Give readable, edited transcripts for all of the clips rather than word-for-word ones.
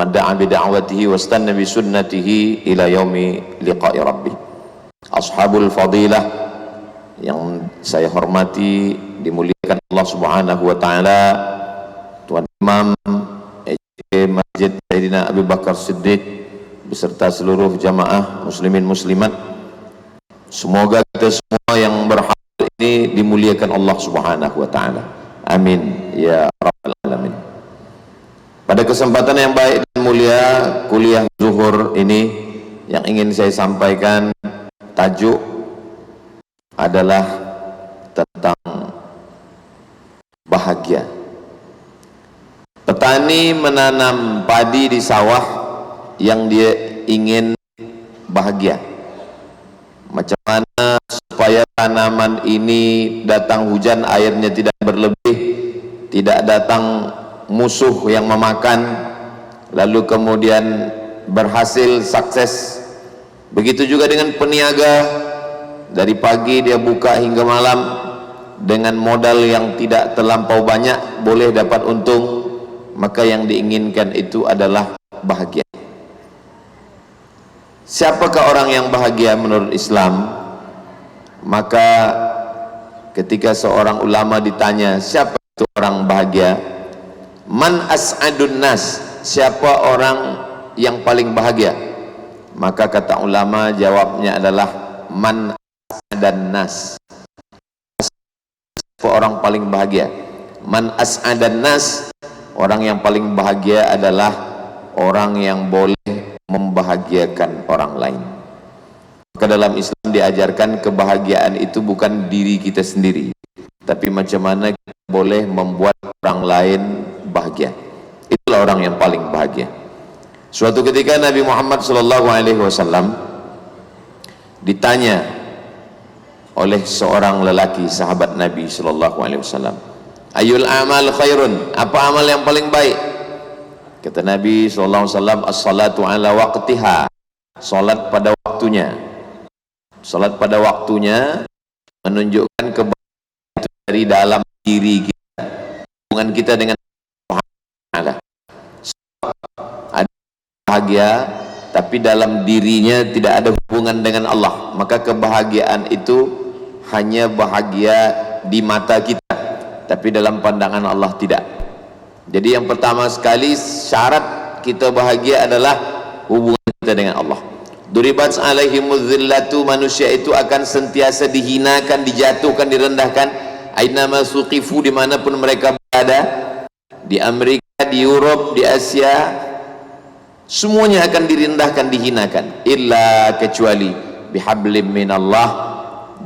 man da'a bi da'watihi wastanna bi sunnatihi ila yaumi liqa'i rabbih. Ashabul fadilah yang saya hormati, dimuliakan Allah Subhanahu wa taala, Tuan Imam Masjid Sayyidina Abu Bakar Siddiq beserta seluruh jamaah muslimin muslimat, semoga kita semua yang berhadir ini dimuliakan Allah Subhanahu wa taala. Amin ya rabbal alamin. Pada kesempatan yang baik dan mulia kuliah zuhur ini, yang ingin saya sampaikan tajuk adalah tentang bahagia. Petani menanam padi di sawah yang dia ingin bahagia. Macam mana supaya tanaman ini datang hujan airnya tidak berlebih, tidak datang musuh yang memakan, lalu kemudian berhasil sukses. Begitu juga dengan peniaga, dari pagi dia buka hingga malam dengan modal yang tidak terlampau banyak, boleh dapat untung. Maka yang diinginkan itu adalah bahagia. Siapakah orang yang bahagia menurut Islam? Maka ketika seorang ulama ditanya siapa itu orang bahagia, man as'adun nas, siapa orang yang paling bahagia? Maka kata ulama, jawabnya adalah man as'adan nas. Siapa orang paling bahagia? Man as'adan nas, orang yang paling bahagia adalah orang yang boleh membahagiakan orang lain. Maka dalam Islam diajarkan kebahagiaan itu bukan diri kita sendiri, tapi macam mana kita boleh membuat orang lain bahagia. Itulah orang yang paling bahagia. Suatu ketika Nabi Muhammad SAW ditanya oleh seorang lelaki sahabat Nabi SAW, ayul amal khairun, apa amal yang paling baik? Kata Nabi SAW, as-salatu ala waqtiha, salat pada waktunya. Salat ada menunjukkan kebaikan dari dalam diri kita, hubungan kita dengan Allah. Ada bahagia tapi dalam dirinya tidak ada hubungan dengan Allah, maka kebahagiaan itu hanya bahagia di mata kita, tapi dalam pandangan Allah tidak. Jadi yang pertama sekali syarat kita bahagia adalah hubungan kita dengan Allah. Duribat alaihimuz zillatu, manusia itu akan sentiasa dihinakan, dijatuhkan, direndahkan. Ainama suqifu, dimanapun mereka berada, di Amerika, di Europe, di Asia, semuanya akan direndahkan, dihinakan. Illa, kecuali bihablim minallah,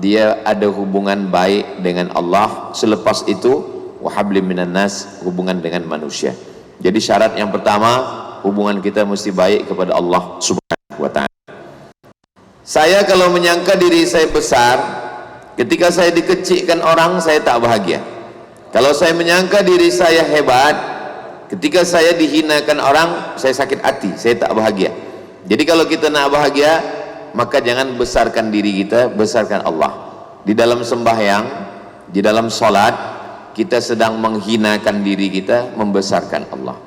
dia ada hubungan baik dengan Allah. Selepas itu wahablim minan nas, hubungan dengan manusia. Jadi syarat yang pertama, hubungan kita mesti baik kepada Allah Subhanahu wa ta'ala. Saya kalau menyangka diri saya besar, ketika saya dikecilkan orang, saya tak bahagia. Kalau saya menyangka diri saya hebat, ketika saya dihinakan orang, saya sakit hati, saya tak bahagia. Jadi kalau kita nak bahagia, maka jangan besarkan diri kita, besarkan Allah. Di dalam sembahyang, di dalam salat, kita sedang menghinakan diri kita, membesarkan Allah.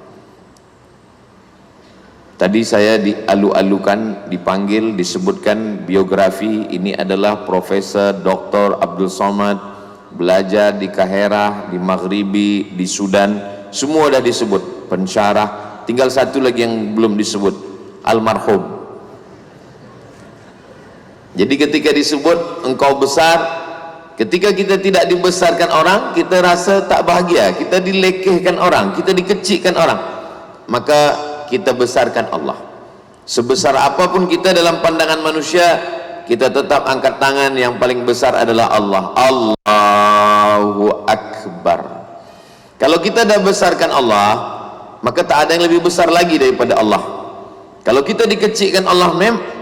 Tadi saya dialu-alukan, dipanggil, disebutkan biografi, ini adalah Profesor Dr. Abdul Somad, belajar di Kaherah, di Maghribi, di Sudan, semua dah disebut, pensyarah. Tinggal satu lagi yang belum disebut, almarhum. Jadi ketika disebut engkau besar, ketika kita tidak dibesarkan orang, kita rasa tak bahagia, kita dilekehkan orang, kita dikecilkan orang. Maka kita besarkan Allah. Sebesar apapun kita dalam pandangan manusia, kita tetap angkat tangan, yang paling besar adalah Allah. Allahu Akbar. Kalau kita dah besarkan Allah, maka tak ada yang lebih besar lagi daripada Allah. Kalau kita dikecilkan Allah,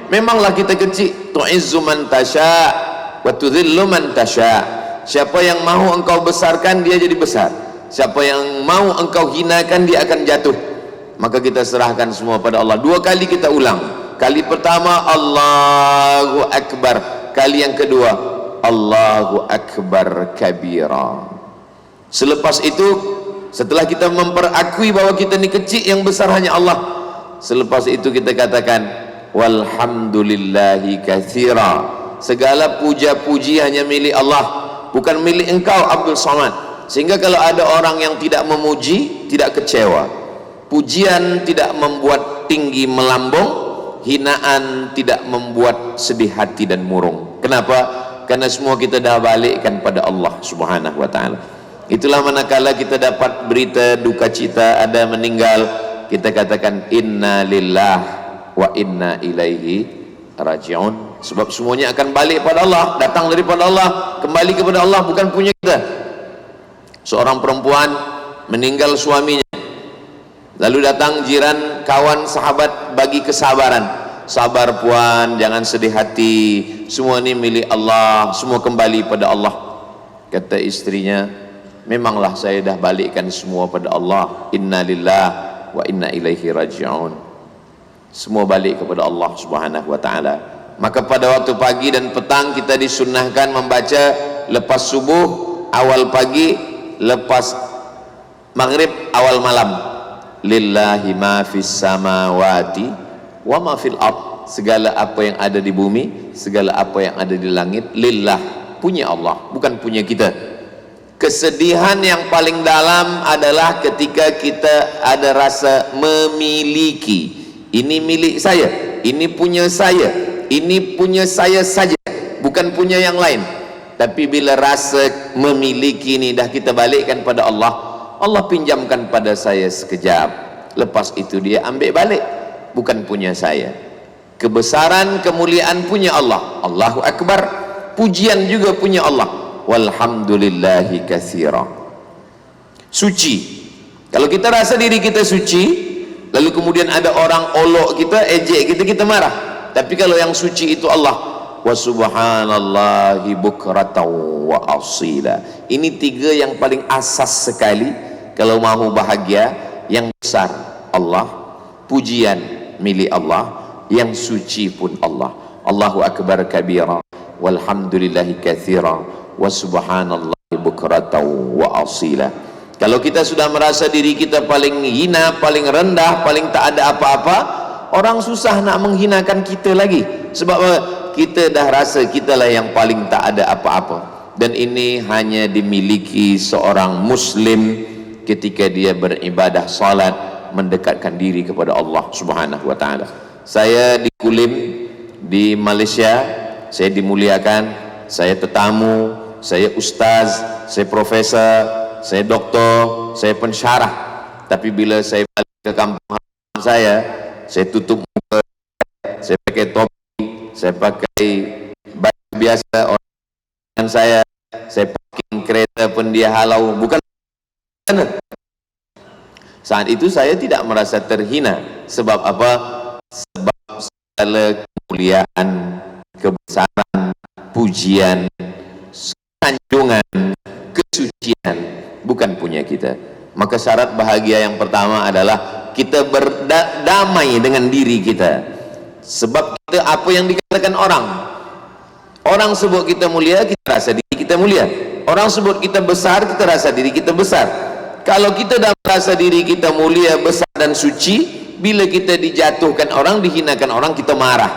memanglah kita kecil. Tu'izzu man tasha wa tudhillu man tasha. Siapa yang mahu engkau besarkan, dia jadi besar. Siapa yang mau engkau hinakan, dia akan jatuh. Maka kita serahkan semua pada Allah. Dua kali kita ulang. Kali pertama Allahu Akbar, kali yang kedua Allahu Akbar kabira. Selepas itu, setelah kita memperakui bahwa kita ini kecil, yang besar hanya Allah, Selepas itu kita katakan walhamdulillahi katsira, segala puja-puji hanya milik Allah, bukan milik engkau Abdul Somad. Sehingga kalau ada orang yang tidak memuji, tidak kecewa. Pujian tidak membuat tinggi melambung, hinaan tidak membuat sedih hati dan murung. Kenapa? Karena semua kita dah balikkan pada Allah Subhanahu wa ta'ala. Itulah manakala kita dapat berita duka cita ada meninggal, kita katakan inna lillah wa inna ilaihi raji'un. Sebab semuanya akan balik pada Allah, datang daripada Allah, kembali kepada Allah, bukan punya kita. Seorang perempuan meninggal suaminya, lalu datang jiran, kawan, sahabat bagi kesabaran. Sabar puan, jangan sedih hati, semua ini milik Allah, semua kembali pada Allah. Kata istrinya, memanglah saya dah balikkan semua pada Allah. Inna lillah wa inna ilaihi raji'un. Semua balik kepada Allah Subhanahu wa ta'ala. Maka pada waktu pagi dan petang kita disunnahkan membaca lepas subuh, awal pagi, lepas maghrib, awal malam. Lillahi ma fis samawati wa ma fil ard, segala apa yang ada di bumi, segala apa yang ada di langit, lillah, punya Allah, bukan punya kita. Kesedihan yang paling dalam adalah ketika kita ada rasa memiliki. Ini milik saya, ini punya saya, ini punya saya saja, bukan punya yang lain. Tapi bila rasa memiliki ini dah kita balikkan pada Allah, Allah pinjamkan pada saya sekejap, lepas itu dia ambil balik, bukan punya saya. Kebesaran, kemuliaan punya Allah, Allahu Akbar. Pujian juga punya Allah, walhamdulillahi katsira. Suci, kalau kita rasa diri kita suci, lalu kemudian ada orang olok kita, ejek kita, kita marah. Tapi kalau yang suci itu Allah, wa subhanallahi bukratan wa asila. Ini tiga yang paling asas sekali kalau mahu bahagia. Yang besar Allah, pujian milik Allah, yang suci pun Allah. Allahu akbar kabira walhamdulillahi katsira wa subhanallahi bukratan wa asila. Kalau kita sudah merasa diri kita paling hina, paling rendah, paling tak ada apa-apa, orang susah nak menghinakan kita lagi. Sebab kita dah rasa kitalah yang paling tak ada apa-apa. Dan ini hanya dimiliki seorang muslim ketika dia beribadah salat, mendekatkan diri kepada Allah Subhanahu wa ta'ala. Saya di Kulim di Malaysia, saya dimuliakan, saya tetamu, saya ustaz, saya profesor, saya doktor, saya pensyarah. Tapi bila saya balik ke kampung saya tutup muka, saya pakai topi, saya pakai baju biasa orang saya parking kereta pun dia halau, bukan. Saat itu saya tidak merasa terhina. Sebab apa? Sebab segala kemuliaan, kebesaran, pujian, sanjungan, kesucian bukan punya kita. Maka syarat bahagia yang pertama adalah kita berdamai dengan diri kita. Sebab kita apa yang dikatakan orang sebut kita mulia, kita rasa diri kita mulia. Orang sebut kita besar, kita rasa diri kita besar. Kalau kita dah merasa diri kita mulia, besar dan suci, bila kita dijatuhkan orang, dihinakan orang, kita marah.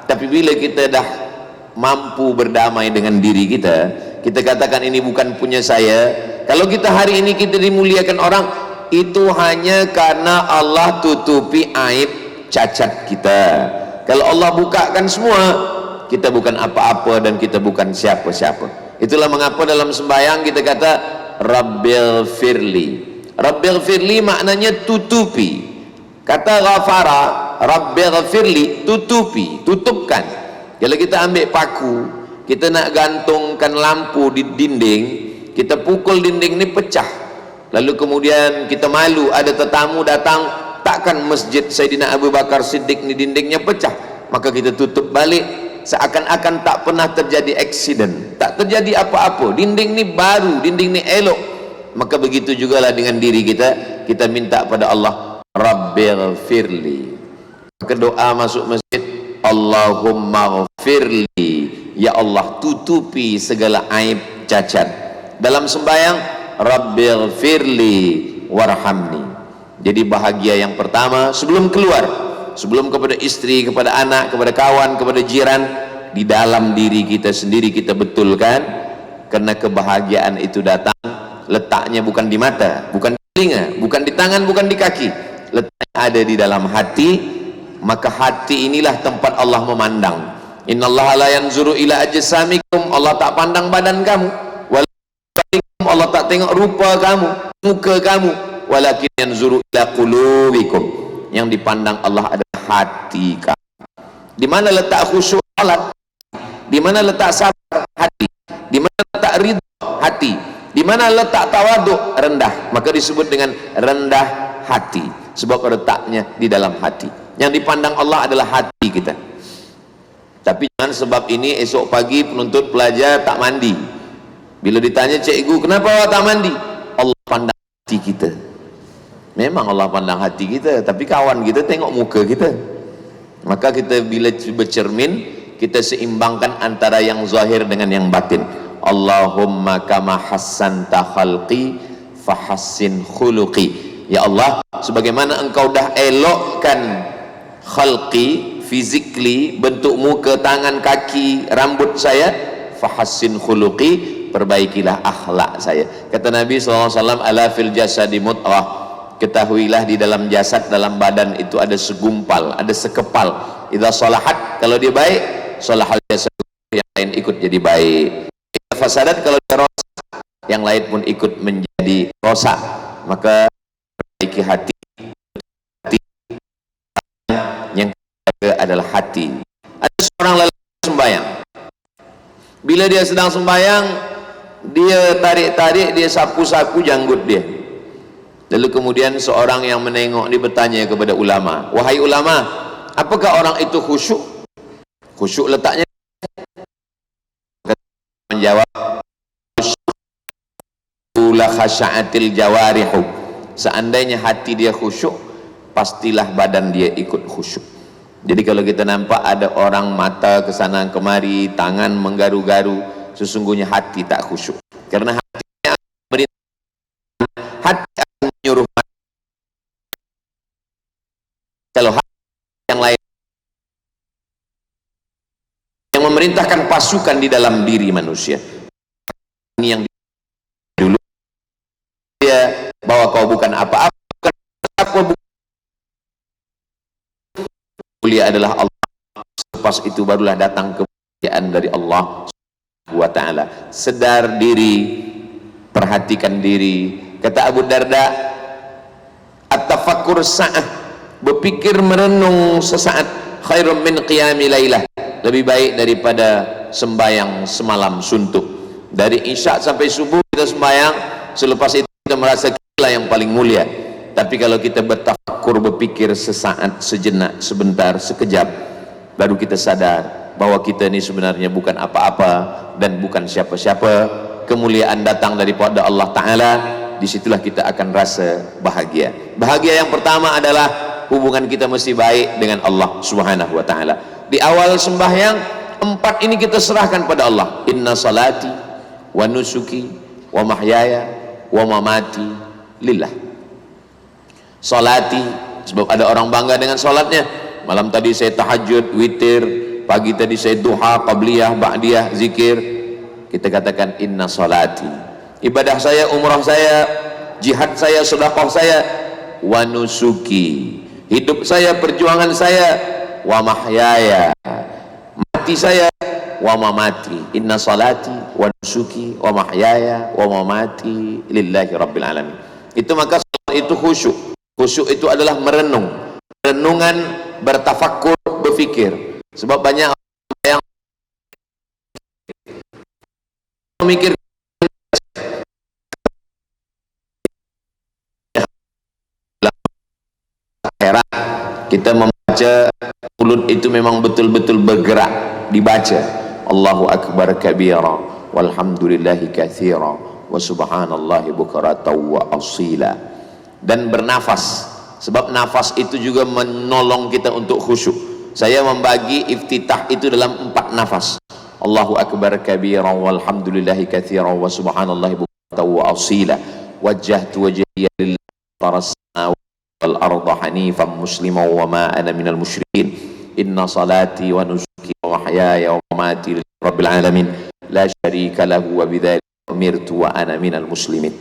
Tapi bila kita dah mampu berdamai dengan diri kita, kita katakan ini bukan punya saya. Kalau kita hari ini kita dimuliakan orang, itu hanya karena Allah tutupi aib cacat kita. Kalau Allah bukakan semua, kita bukan apa-apa dan kita bukan siapa-siapa. Itulah mengapa dalam sembahyang kita kata Rabbil firli. Rabbil firli maknanya tutupi. Kata ghafara, Rabbil firli, tutupi, tutupkan. Kalau kita ambil paku, kita nak gantungkan lampu di dinding, kita pukul dinding ni pecah. Lalu kemudian kita malu, ada tetamu datang, takkan masjid Sayyidina Abu Bakar Siddiq ni dindingnya pecah. Maka kita tutup balik, seakan-akan tak pernah terjadi accident, tak terjadi apa-apa. Dinding ni baru, dinding ni elok. Maka begitu jugalah dengan diri kita, kita minta pada Allah, Rabbil firli. Maka doa masuk masjid, Allahumma ghfirli, ya Allah tutupi segala aib cacat. Dalam sembahyang, Rabbil firli warhamni. Jadi bahagia yang pertama sebelum keluar, sebelum kepada istri, kepada anak, kepada kawan, kepada jiran. Di dalam diri kita sendiri kita betulkan, karena kebahagiaan itu datang letaknya bukan di mata, bukan di telinga, bukan di tangan, bukan di kaki, letaknya ada di dalam hati. Maka hati inilah tempat Allah memandang. Innallaha la yanzuru ila ajsamikum, Allah tak pandang badan kamu, walakin Allah tak tengok rupa kamu, muka kamu, walakin yanzuru ila qulubikum, yang dipandang Allah adalah hati kamu. Di mana letak khusyuk salat? Di mana letak sabar? Hati. Di mana letak ridha? Hati. Di mana letak tawaduk? Rendah. Maka disebut dengan rendah hati, sebab letaknya di dalam hati. Yang dipandang Allah adalah hati kita. Tapi jangan sebab ini esok pagi penuntut pelajar tak mandi. Bila ditanya cikgu, kenapa awak tak mandi? Allah pandang hati kita. Memang Allah pandang hati kita, tapi kawan kita tengok muka kita. Maka kita bila bercermin, kita seimbangkan antara yang zahir dengan yang batin. Allahumma kama hassanta khalqi fahassin khuluqi. Ya Allah, sebagaimana engkau dah elokkan khalqi, physically, bentuk muka, tangan, kaki, rambut saya, fahassin khuluqi, perbaikilah akhlak saya. Kata Nabi SAW, ala fil jasadi mudghah, ketahuilah di dalam jasad, dalam badan itu ada segumpal, ada sekepal. Idza salahat, kalau dia baik, salahal jasad, yang lain ikut jadi baik. Idza fasadat, kalau dia rosak, yang lain pun ikut menjadi rosak. Maka perbaiki hati. Yang ketiga adalah hati. Ada seorang lelaki sembahyang. Bila dia sedang sembahyang, dia tarik-tarik, dia sapu-sapu janggut dia. Lalu kemudian seorang yang menengok dia bertanya kepada ulama, wahai ulama, apakah orang itu khusyuk? Khusyuk letaknya, menjawab, la khasya'atil jawarihu, seandainya hati dia khusyuk, pastilah badan dia ikut khusyuk. Jadi kalau kita nampak ada orang mata kesana kemari, tangan menggaru-garu, sesungguhnya hati tak khusyuk, karena hatinya hati akan menyuruh. Kalau hati yang lain yang memerintahkan pasukan di dalam diri manusia, ini yang dulu dia bahwa kau bukan apa-apa, mulia adalah Allah. Selepas itu barulah datang kemuliaan dari Allah Subhanahu wa ta'ala. Sedar diri, perhatikan diri. Kata Abu Darda, at-tafakkur sa'ah, berpikir merenung sesaat, khairun min qiyami lailah, lebih baik daripada sembahyang semalam suntuk. Dari isya sampai subuh kita sembahyang, selepas itu kita merasa kita yang paling mulia. Tapi kalau kita bertafakur, berpikir sesaat, sejenak, sebentar, sekejap, baru kita sadar bahwa kita ini sebenarnya bukan apa-apa dan bukan siapa-siapa. Kemuliaan datang daripada Allah Ta'ala. Disitulah kita akan rasa bahagia. Bahagia yang pertama adalah hubungan kita mesti baik dengan Allah Subhanahu wa ta'ala. Di awal sembahyang, 4 ini kita serahkan pada Allah. Inna salati wa nusuki wa mahyaya wa mamati lillah. Salati, sebab ada orang bangga dengan salatnya. Malam tadi saya tahajud, witir, pagi tadi saya duha, qabliyah, ba'diyah, zikir. Kita katakan inna salati, ibadah saya, umrah saya, jihad saya, sedekah saya, wa nusuki, hidup saya, perjuangan saya, wa mahyaya, mati saya, wa mamati. Inna salati wa nusuki wa mahyaya wa mamati lillahi rabbil alamin. Itu maka salat itu khusyuk. Khusyuk itu adalah merenung, renungan, bertafakkur, berfikir. Sebab banyak yang memikir heran. Kita membaca, mulut itu memang betul-betul bergerak dibaca. Allahu akbar kabira walhamdulillahi katsira wa subhanallahi bukratan wa asila. Dan bernafas, sebab nafas itu juga menolong kita untuk khusyuk. Saya membagi iftitah itu dalam 4 nafas. Allahu akbar kabira walhamdulillahi katsira wa subhanallahi bukratan wa asila. Wajjahtu wajhiya lillahi wal arda hanifan musliman wa ma ana minal musyrikin inna salati wa nusuki wa mahyaya wa mamati lillahi rabbil alamin la syarika lahu wa bidzalika umirtu wa ana minal muslimin.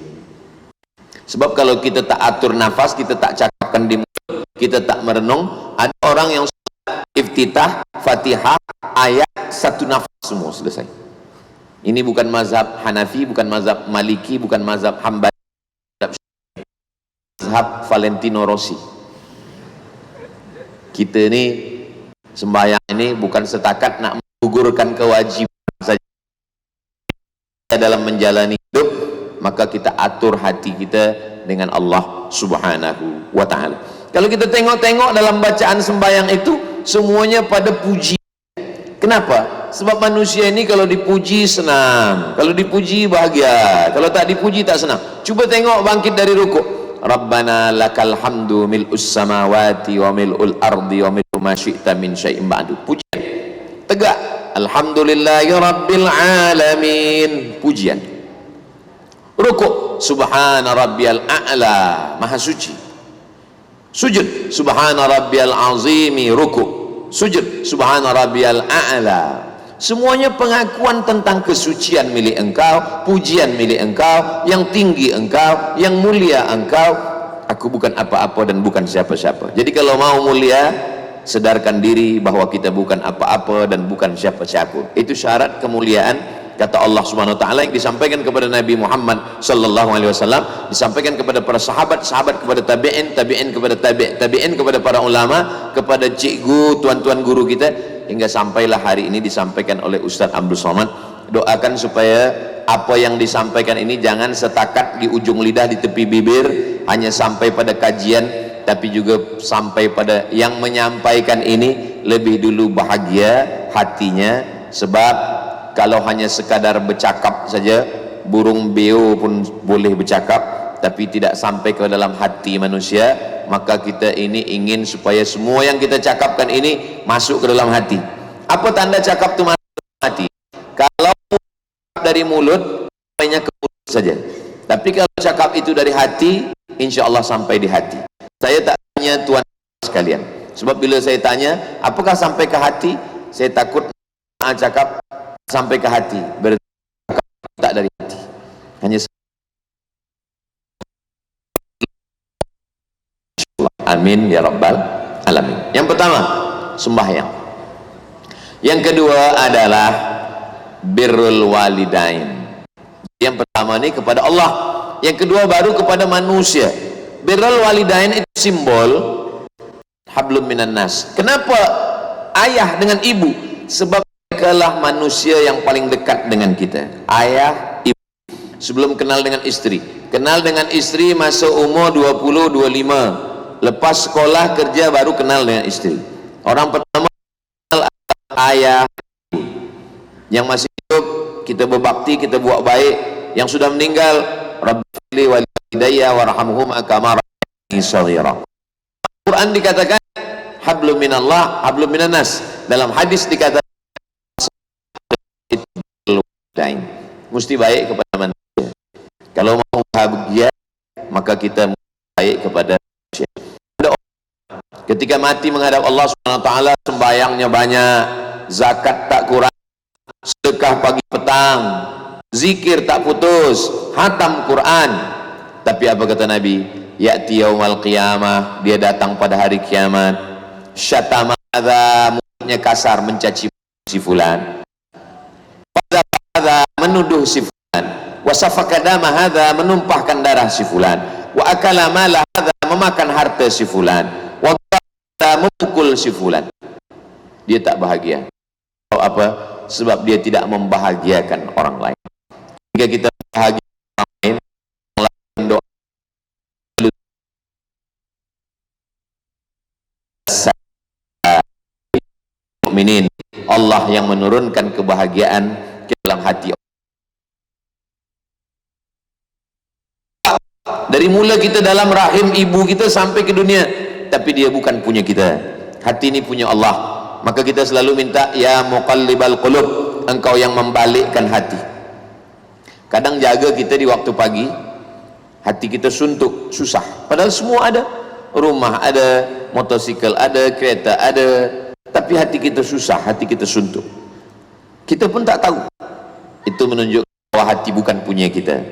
Sebab kalau kita tak atur nafas, kita tak cakapkan di mulut, kita tak merenung, ada orang yang iftitah, fatihah, ayat, satu nafas semua selesai. Ini bukan mazhab Hanafi, bukan mazhab Maliki, bukan mazhab Hambali, mazhab Valentino Rossi. Kita ini sembahyang ini bukan setakat nak menggugurkan kewajiban saja dalam menjalani hidup, maka kita atur hati kita dengan Allah Subhanahu wa ta'ala. Kalau kita tengok-tengok dalam bacaan sembahyang itu semuanya pada puji. Kenapa? Sebab manusia ini kalau dipuji senang, kalau dipuji bahagia, kalau tak dipuji tak senang. Cuba tengok bangkit dari rukuk, Rabbana lakal hamdu mil'us samawati wa mil'ul ardi wa mil'u ma syi'ta min syai'in ba'du. Pujian. Tegak, alhamdulillahi rabbil alamin. Pujian. Rukuk, subhana rabbiyal a'la, maha suci. Sujud, subhana rabbiyal azimi. Rukuk, sujud, subhana rabbiyal a'la. Semuanya pengakuan tentang kesucian milik engkau, pujian milik engkau, yang tinggi engkau, yang mulia engkau. Aku bukan apa-apa dan bukan siapa-siapa. Jadi kalau mau mulia, sedarkan diri bahwa kita bukan apa-apa dan bukan siapa-siapa. Itu syarat kemuliaan, kata Allah Subhanahu wa taala, yang disampaikan kepada Nabi Muhammad sallallahu alaihi wasallam, disampaikan kepada para sahabat, sahabat kepada tabi'in, tabi'in kepada tabi'in kepada para ulama, kepada cikgu, tuan-tuan guru kita, hingga sampailah hari ini disampaikan oleh Ustaz Abdul Somad. Doakan supaya apa yang disampaikan ini jangan setakat di ujung lidah, di tepi bibir, hanya sampai pada kajian, tapi juga sampai pada yang menyampaikan ini lebih dulu bahagia hatinya. Sebab kalau hanya sekadar bercakap saja, burung beo pun boleh bercakap, tapi tidak sampai ke dalam hati manusia. Maka kita ini ingin supaya semua yang kita cakapkan ini masuk ke dalam hati. Apa tanda cakap itu masuk ke dalam hati? Kalau dari mulut, sampainya ke mulut saja. Tapi kalau cakap itu dari hati, insya Allah sampai di hati. Saya tak tanya tuan sekalian, sebab bila saya tanya apakah sampai ke hati, saya takut cakap sampai ke hati, berarti tak dari hati, hanya. Amin ya rabbal alamin. Yang pertama, sembahyang. Yang kedua adalah birrul walidain. Yang pertama ini kepada Allah, yang kedua baru kepada manusia. Birrul walidain itu simbol hablum minan nas. Kenapa ayah dengan ibu? Sebab mereka lah manusia yang paling dekat dengan kita. Ayah, ibu. Sebelum kenal dengan istri, kenal dengan istri masa umur 20, 25. Lepas sekolah kerja baru kenal dengan istri. Orang pertama kenal ayah, ibu. Yang masih hidup kita berbakti, kita buat baik. Yang sudah meninggal, Rabbi walidayya warhamhuma kama rabbayani shaghira. Al-Quran dikatakan hablum minallah, hablum minan nas. Dalam hadis dikatakan mesti baik kepada manusia. Kalau mau bahagia, maka kita baik kepada manusia. Ketika mati menghadap Allah SWT, sembahyangnya banyak, zakat tak kurang, sedekah pagi petang, zikir tak putus, hatam Quran. Tapi apa kata Nabi? Ya'ti yaumal qiyamah, dia datang pada hari kiamat, syatama hadza, mulutnya kasar, mencaci si fulan, hadza, menuduh si fulan, wa safaka dama hadza, menumpahkan darah si fulan, wa akala mala hadza, memakan harta si fulan, memukul si fulan. Dia tak bahagia. Apa? Sebab dia tidak membahagiakan orang lain. Jika kita bahagia orang lain, doa mukminin, Allah yang menurunkan kebahagiaan ke dalam hati. Dari mula kita dalam rahim ibu kita sampai ke dunia, tapi dia bukan punya kita. Hati ini punya Allah. Maka kita selalu minta, ya muqallibal qulub, engkau yang membalikkan hati. Kadang jaga kita di waktu pagi, hati kita suntuk, susah, padahal semua ada. rumah ada, motosikal ada, kereta ada, tapi hati kita susah, hati kita suntuk. Kita pun tak tahu. Itu menunjukkan bahwa hati bukan punya kita.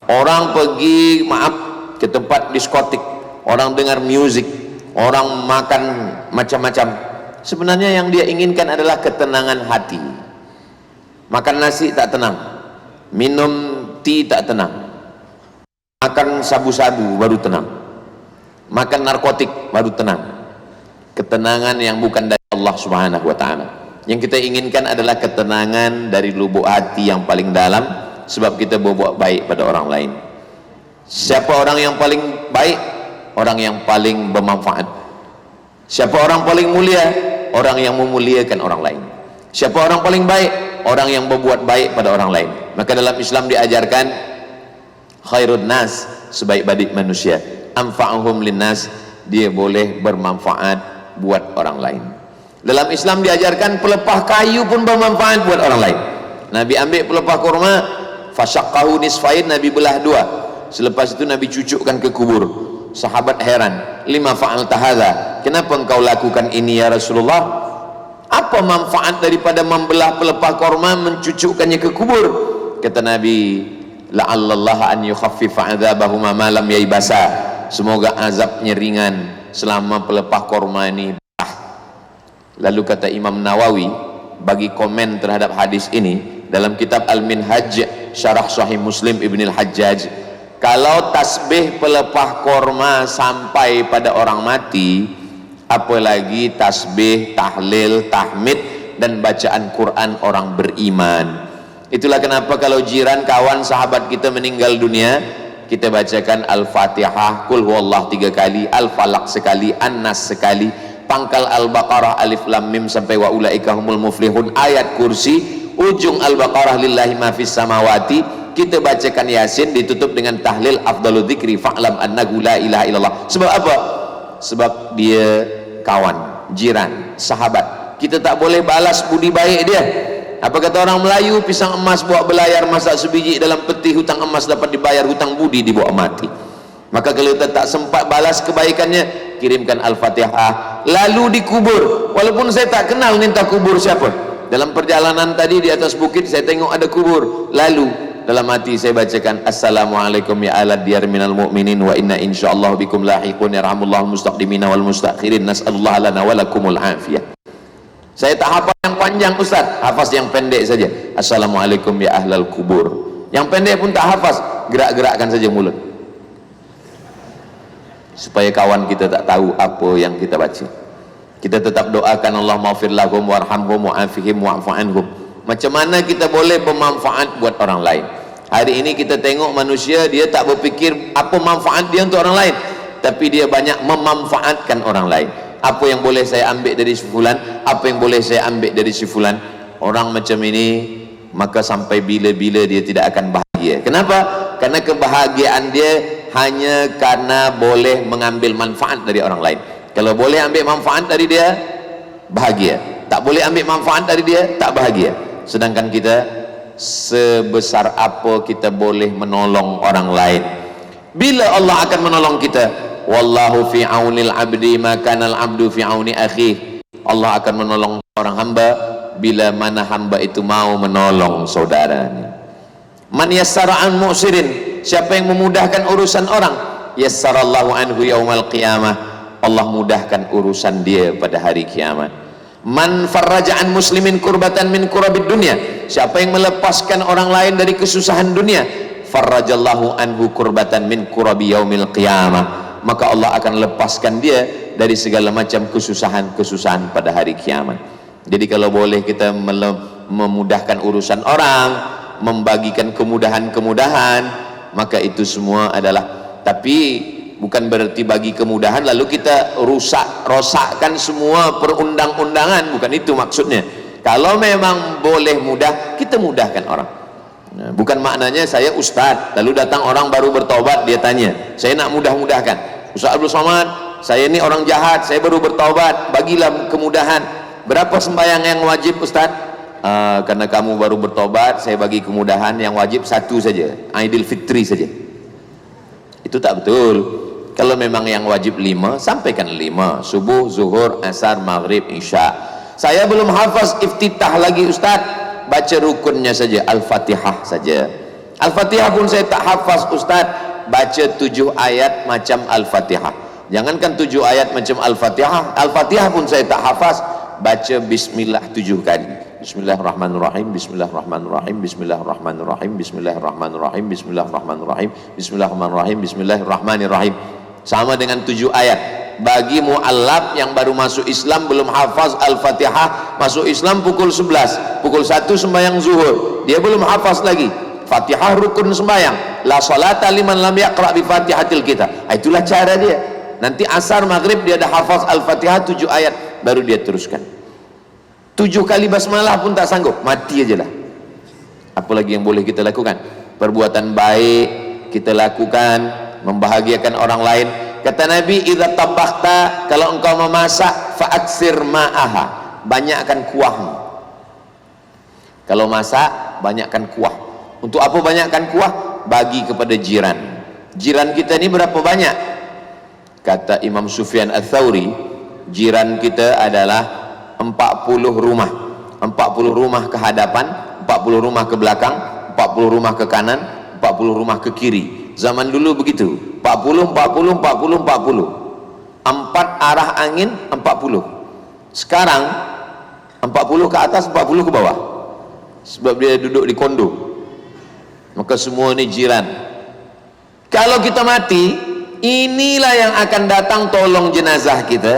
Orang pergi, maaf, ke tempat diskotik, orang dengar musik, orang makan macam-macam. Sebenarnya yang dia inginkan adalah ketenangan hati. Makan nasi tak tenang, minum tea tak tenang, makan sabu-sabu baru tenang, makan narkotik baru tenang. Ketenangan yang bukan dari Allah Subhanahu wa ta'ala. Yang kita inginkan adalah ketenangan dari lubuk hati yang paling dalam, sebab kita berbuat baik pada orang lain. Siapa orang yang paling baik? Orang yang paling bermanfaat. Siapa orang paling mulia? Orang yang memuliakan orang lain. Siapa orang paling baik? Orang yang berbuat baik pada orang lain. Maka dalam Islam diajarkan khairun nas, sebaik-baik manusia, anfa'uhum linnas, dia boleh bermanfaat buat orang lain. Dalam Islam diajarkan pelepah kayu pun bermanfaat buat orang lain. Nabi ambil pelepah kurma, fasyaqqahu nisfain, Nabi belah dua. Selepas itu Nabi cucukkan ke kubur. Sahabat heran, lima fa'alta hadza, kenapa engkau lakukan ini ya Rasulullah? Apa manfaat daripada membelah pelepah kurma, mencucukkannya ke kubur? Kata Nabi, la'allallah an yukhaffifa 'adzabahuma ma lam yaibasa, semoga azabnya ringan selama pelepah kurma ini. Lalu kata Imam Nawawi bagi komen terhadap hadis ini dalam kitab Al-Minhaj Syarah Sahih Muslim Ibn Al-Hajjaj, kalau tasbih pelepah kurma sampai pada orang mati, apalagi tasbih, tahlil, tahmid dan bacaan Quran orang beriman. Itulah kenapa kalau jiran, kawan, sahabat kita meninggal dunia, kita bacakan Al-Fatihah, Qul huwallah 3 kali, Al-Falaq sekali, An-Nas sekali, pangkal Al-Baqarah alif lam mim sampai wa ulaika humul muflihun, ayat kursi, ujung Al-Baqarah lillahi ma fis samawati, kita bacakan Yasin, ditutup dengan tahlil afdalul dzikri fa'lam annahu la ilaha illallah. Sebab apa? Sebab dia kawan, jiran, sahabat. Kita tak boleh balas budi baik dia. Apa kata orang Melayu, pisang emas buat belayar, masak sebiji dalam peti, hutang emas dapat dibayar, hutang budi dibawa mati. Maka kalau kita tak sempat balas kebaikannya, kirimkan Al-Fatihah, lalu dikubur. Walaupun saya tak kenal minta kubur siapa. Dalam perjalanan tadi di atas bukit saya tengok ada kubur, lalu dalam hati saya bacakan assalamualaikum ya ala diyar minal mu'minin wa inna insyaallah bikum lahiqun yarhamullahu mustaqdimina wal mustakhirin nas'alullah lana walakumul afiyah. Saya tak hafal yang panjang Ustaz, hafaz yang pendek saja, assalamualaikum ya ahlal kubur. Yang pendek pun tak hafaz, gerak-gerakkan saja mulut supaya kawan kita tak tahu apa yang kita baca. Kita tetap doakan Allah maghfir lahum warhamhum wa'afihim wa'fu anhum. Macam mana kita boleh bermanfaat buat orang lain? Hari ini kita tengok manusia, dia tak berfikir apa manfaat dia untuk orang lain, tapi dia banyak memanfaatkan orang lain. Apa yang boleh saya ambil dari si fulan, apa yang boleh saya ambil dari si fulan. Orang macam ini, maka sampai bila-bila dia tidak akan bahagia. Kenapa? Karena kebahagiaan dia hanya karena boleh mengambil manfaat dari orang lain. Kalau boleh ambil manfaat dari dia, bahagia. Tak boleh ambil manfaat dari dia, tak bahagia. Sedangkan kita, sebesar apa kita boleh menolong orang lain? Bila Allah akan menolong kita? Wallahu fi aunil abdi makanal abdu fi auni akhi. Allah akan menolong orang hamba bila mana hamba itu mau menolong saudaranya. Man yassara an mu'sirin, siapa yang memudahkan urusan orang, yassarallahu anhu yaumal qiyamah, Allah mudahkan urusan dia pada hari kiamat. Man farraja'an muslimin kurbatan min kurabid dunya, siapa yang melepaskan orang lain dari kesusahan dunia, farrajallahu anhu kurbatan min kurabi yaumil qiyamah, maka Allah akan lepaskan dia dari segala macam kesusahan-kesusahan pada hari kiamat. Jadi kalau boleh kita memudahkan urusan orang, membagikan kemudahan-kemudahan, maka itu semua adalah, tapi bukan berarti bagi kemudahan lalu kita rosakkan semua perundang-undangan, bukan itu maksudnya. Kalau memang boleh mudah, kita mudahkan orang. Nah, bukan maknanya saya ustaz lalu datang orang baru bertaubat, dia tanya, saya nak mudah-mudahkan, Ustaz Abdul Somad, saya ini orang jahat, saya baru bertaubat, bagilah kemudahan. Berapa sembahyang yang wajib Ustaz? Karena kamu baru bertaubat, saya bagi kemudahan, yang wajib satu saja, Aidil Fitri saja. Itu tak betul. Kalau memang yang wajib 5, sampaikan 5: subuh, zuhur, asar, maghrib, isya. Saya belum hafaz iftitah lagi Ustaz, baca rukunnya saja, Al-Fatihah saja. Al-Fatihah pun saya tak hafaz Ustaz, baca 7 ayat macam Al-Fatihah. Jangankan 7 ayat macam Al-Fatihah, Al-Fatihah pun saya tak hafaz, baca bismillah 7 kali. Bismillahirrahmanirrahim, bismillahirrahmanirrahim, bismillahirrahmanirrahim, bismillahirrahmanirrahim, bismillahirrahmanirrahim, bismillahirrahmanirrahim, bismillahirrahmanirrahim. Sama dengan 7 ayat. Bagi mu'allaf yang baru masuk Islam, belum hafaz Al-Fatihah, masuk Islam pukul 11, pukul 1 sembahyang zuhur, dia belum hafaz lagi Fatihah, rukun sembahyang. La salata liman lam yaqra bi Fatihatil kitab. Itulah cara dia. Nanti asar maghrib dia dah hafaz Al-Fatihah 7 ayat, baru dia teruskan. 7 kali basmalah pun tak sanggup, mati aja lah. Apalagi yang boleh kita lakukan? Perbuatan baik kita lakukan, membahagiakan orang lain. Kata Nabi, idza tabakhta, kalau engkau memasak, fa'aksir ma'aha, banyakkan kuahmu. Kalau masak, banyakkan kuah. Untuk apa banyakkan kuah? Bagi kepada jiran. Jiran kita ni berapa banyak? Kata Imam Sufyan Ats-Tsauri, jiran kita adalah 40 rumah. 40 rumah ke hadapan, 40 rumah ke belakang, 40 rumah ke kanan, 40 rumah ke kiri. Zaman dulu begitu, 40, 40, 40, 40. 4 arah angin, 40. Sekarang 40 ke atas, 40 ke bawah. Sebab dia duduk di kondo. Maka semua ini jiran. Kalau kita mati, inilah yang akan datang tolong jenazah kita,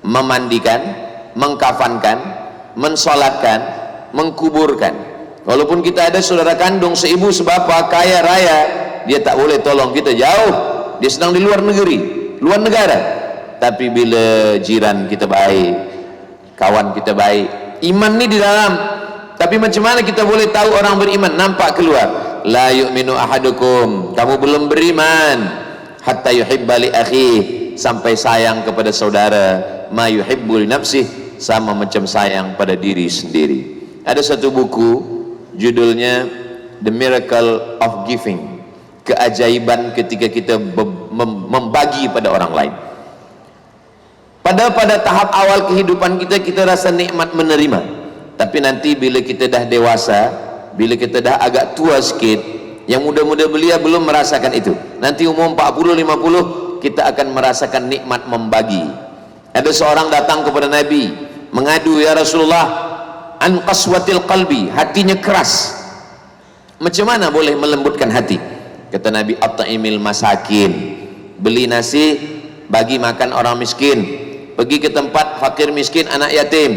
memandikan, mengkafankan, mensolatkan, mengkuburkan. Walaupun kita ada saudara kandung, seibu sebapa, kaya raya, dia tak boleh tolong kita, jauh, dia sedang di luar negeri, luar negara. Tapi bila jiran kita baik, kawan kita baik, iman ni di dalam. Tapi macam mana kita boleh tahu orang beriman? Nampak keluar, la yu'minu ahadukum, kamu belum beriman, hatta yuhibba li akhihi, sampai sayang kepada saudara, ma yuhibbu li nafsihi, sama macam sayang pada diri sendiri. Ada satu buku judulnya The Miracle of Giving, keajaiban ketika kita membagi pada orang lain. Pada tahap awal kehidupan kita, kita rasa nikmat menerima. Tapi nanti bila kita dah dewasa, bila kita dah agak tua sikit, yang muda-muda belia belum merasakan itu. Nanti umur 40, 50, kita akan merasakan nikmat membagi. Ada seorang datang kepada Nabi, mengadu, ya Rasulullah, an qaswatil qalbi, hatinya keras. Macam mana boleh melembutkan hati? Kata Nabi, at'imil masakin, beli nasi, bagi makan orang miskin. Pergi ke tempat fakir miskin, anak yatim,